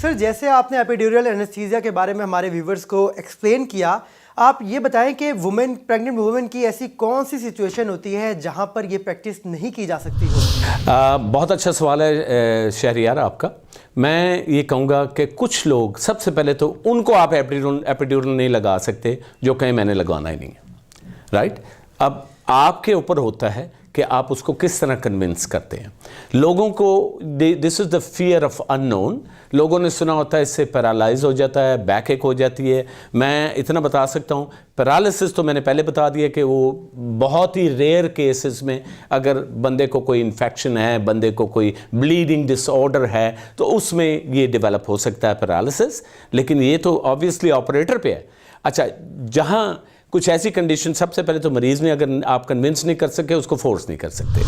سر جیسے آپ نے ایپیڈیورل اینستھیزیا کے بارے میں ہمارے ویورز کو ایکسپلین کیا، آپ یہ بتائیں کہ پریگننٹ وومن کی ایسی کون سی سچویشن ہوتی ہے جہاں پر یہ پریکٹس نہیں کی جا سکتی ہو؟ بہت اچھا سوال ہے شہریار آپ کا. میں یہ کہوں گا کہ کچھ لوگ، سب سے پہلے تو ان کو آپ ایپیڈیورل نہیں لگا سکتے جو کہیں میں نے لگوانا ہی نہیں ہے، رائٹ؟ اب آپ کے اوپر ہوتا ہے کہ آپ اس کو کس طرح کنونس کرتے ہیں. لوگوں کو دس از دا فیئر آف ان نون. لوگوں نے سنا ہوتا ہے اس سے پیرالائز ہو جاتا ہے، بیک ایک ہو جاتی ہے. میں اتنا بتا سکتا ہوں، پیرالسس تو میں نے پہلے بتا دیا کہ وہ بہت ہی ریئر کیسز میں اگر بندے کو کوئی انفیکشن ہے، بندے کو کوئی بلیڈنگ ڈس آرڈر ہے تو اس میں یہ ڈیولپ ہو سکتا ہے پیرالسس. لیکن یہ تو آبویسلی آپریٹر پہ ہے. اچھا، جہاں کچھ ایسی کنڈیشن، سب سے پہلے تو مریض میں اگر آپ کنونس نہیں کر سکے اس کو فورس نہیں کر سکتے.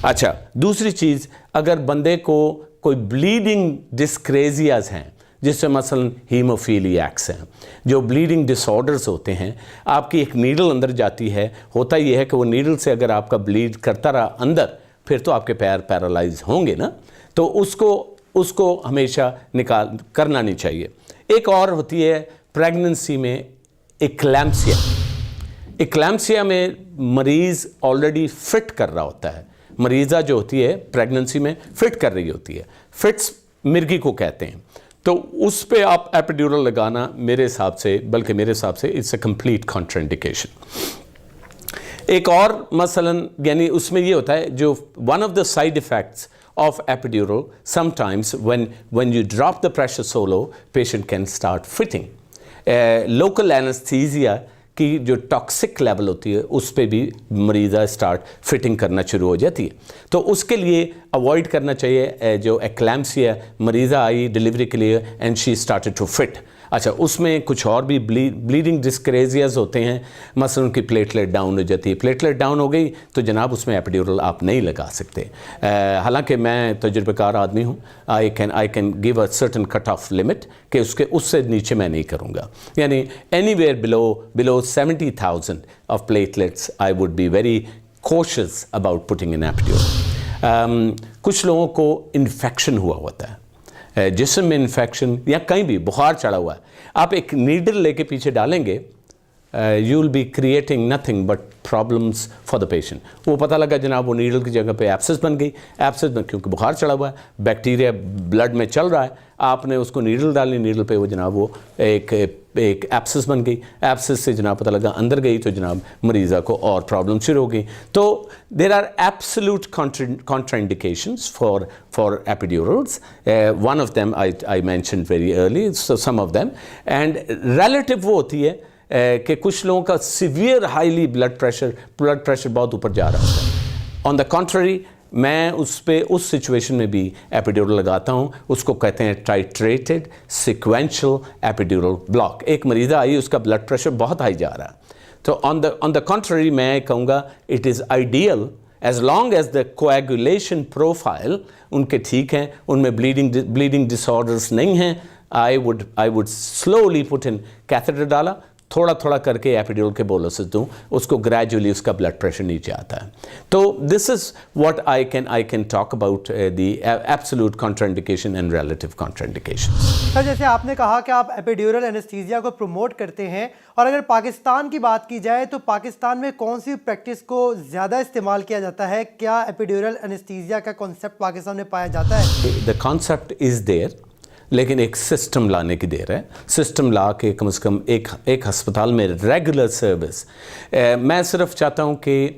اچھا، دوسری چیز، اگر بندے کو کوئی بلیڈنگ ڈسکریزیاز ہیں، جس سے مثلا ہیموفیلیاکس ہیں، جو بلیڈنگ ڈس آرڈرز ہوتے ہیں، آپ کی ایک نیڈل اندر جاتی ہے. ہوتا یہ ہے کہ وہ نیڈل سے اگر آپ کا بلیڈ کرتا رہا اندر، پھر تو آپ کے پیر پیرالائز ہوں گے نا. تو اس کو ہمیشہ کرنا نہیں چاہیے. ایک اور ہوتی ہے پریگننسی میں ایکلیمپسیا. ایکلیمپسیا میں مریض آلریڈی فٹ کر رہا ہوتا ہے. مریضہ جو ہوتی ہے پریگننسی میں فٹ کر رہی ہوتی ہے، فٹس مرگی کو کہتے ہیں. تو اس پہ آپ ایپیڈیورل لگانا میرے حساب سے اٹس اے کمپلیٹ کانٹرانڈیکیشن. ایک اور مثلاً یعنی اس میں یہ ہوتا ہے جو one of the side effects of epidural, sometimes when you drop the pressure so low, patient can start fitting. Local anesthesia کی جو ٹاکسک لیول ہوتی ہے اس پہ بھی مریضہ اسٹارٹ فٹنگ کرنا شروع ہو جاتی ہے. تو اس کے لیے اوائڈ کرنا چاہیے جو ایکلیمپسیا مریضہ آئی ڈلیوری کے لیے and she started to fit. اچھا، اس میں کچھ اور بھی بلیڈنگ ڈسکریزیاز ہوتے ہیں، مثلا ان کی پلیٹلیٹ ڈاؤن ہو جاتی ہے. پلیٹلیٹ ڈاؤن ہو گئی تو جناب اس میں ایپیڈیورل آپ نہیں لگا سکتے. حالانکہ میں تجربہ کار آدمی ہوں، I can give a certain cut off limit کہ اس سے نیچے میں نہیں کروں گا. یعنی anywhere below 70,000 of platelets I would be very cautious about putting an epidural. کچھ لوگوں کو انفیکشن ہوا ہوتا ہے، جسم میں انفیکشن یا کہیں بھی بخار چڑھا ہوا ہے، آپ ایک نیڈل لے کے پیچھے ڈالیں گے، you will be creating nothing but problems for the patient. وہ پتہ لگا جناب وہ نیڈل کی جگہ پہ ایپسس بن گئی. ایپسس میں کیونکہ بخار چڑھا ہوا ہے، بیکٹیریا بلڈ میں چل رہا ہے، آپ نے اس کو نیڈل ڈالی، نیڈل پہ وہ جناب وہ ایک ایپسس بن گئی. ایپسس سے جناب پتہ لگا اندر گئی تو جناب مریضہ کو اور پرابلم شروع ہو گئی. تو there are absolute contraindications for epidurals. One of them I mentioned very early, so some of them. And relative وہ ہوتی ہے کہ کچھ لوگوں کا سیویئر ہائیلی بلڈ پریشر بہت اوپر جا رہا ہوتا ہے. آن دا کنٹرری میں اس سچویشن میں بھی ایپیڈیورل لگاتا ہوں. اس کو کہتے ہیں ٹائٹریٹڈ سیکوینشل ایپیڈیورل بلاک. ایک مریضہ آئی، اس کا بلڈ پریشر بہت ہائی جا رہا ہے، تو آن دا کنٹرری میں کہوں گا it is ideal as long as the coagulation profile ان کے ٹھیک ہیں، ان میں بلیڈنگ ڈس آرڈرس نہیں ہیں. I would slowly put in catheter ڈالا، تھوڑا تھوڑا کر کے ایپیڈیورل کے بولسز دوں، اس کو گریجولی اس کا بلڈ پریشر نیچے آتا ہے. تو this is what I can talk about the absolute contraindication and relative contraindication. Sir جیسے آپ نے کہا کہ آپ ایپیڈیورل اینستھیزیا کو پروموٹ کرتے ہیں، اور اگر پاکستان کی بات کی جائے تو پاکستان میں کون سی پریکٹس کو زیادہ استعمال کیا جاتا ہے؟ کیا ایپیڈیورل اینستھیزیا کا کانسیپٹ پاکستان میں پایا جاتا ہے؟ دا کانسیپٹ از دیر، لیکن ایک سسٹم لانے کی دیر ہے. سسٹم لا کے کم از کم ایک ہسپتال میں ریگولر سروس. میں صرف چاہتا ہوں کہ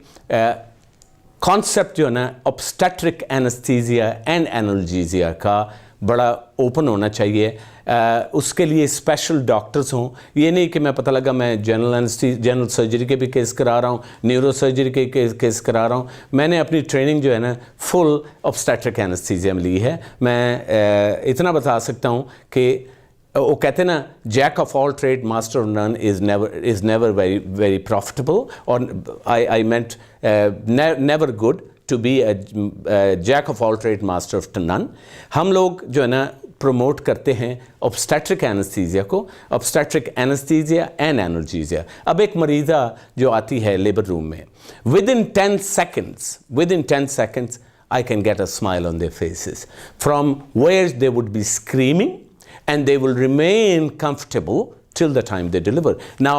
کانسیپٹ جو ہے نا obstetric anesthesia اینڈ analgesia کا بڑا اوپن ہونا چاہیے. اس کے لیے اسپیشل ڈاکٹرز ہوں. یہ نہیں کہ میں پتہ لگا میں جنرل سرجری کے بھی کیس کرا رہا ہوں، نیورو سرجری کے کیس کرا رہا ہوں. میں نے اپنی ٹریننگ جو ہے نا فل obstetric anesthesia میں لی ہے. میں اتنا بتا سکتا ہوں کہ وہ کہتے ہیں نا jack of all trade master of none is never very profitable, اور I meant never good to be a jack of all trade master of none. ہم لوگ جو ہے نا پروموٹ کرتے ہیں obstetric anesthesia کو، obstetric anesthesia and analgesia. اب ایک مریضہ جو آتی ہے لیبر روم میں، within 10 seconds I can get a smile on their faces from where they would be screaming and they will remain comfortable till the time they deliver. Now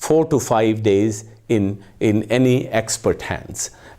4 to 5 days in any expert hands.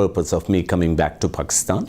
purpose of me coming back to Pakistan.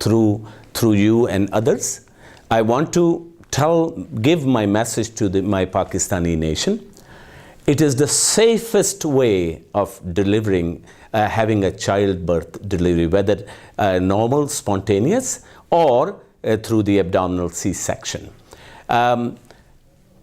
through you and others. I want to give my message to my Pakistani nation. It is the safest way of delivering, having a childbirth delivery, whether normal, spontaneous, or through the abdominal C-section.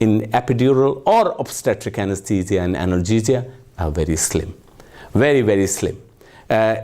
in epidural or obstetric anesthesia and analgesia are very slim, very very slim.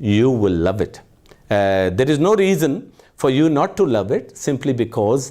you will love it. There is no reason for you not to love it simply because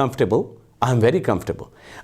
comfortable, I am very comfortable.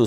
to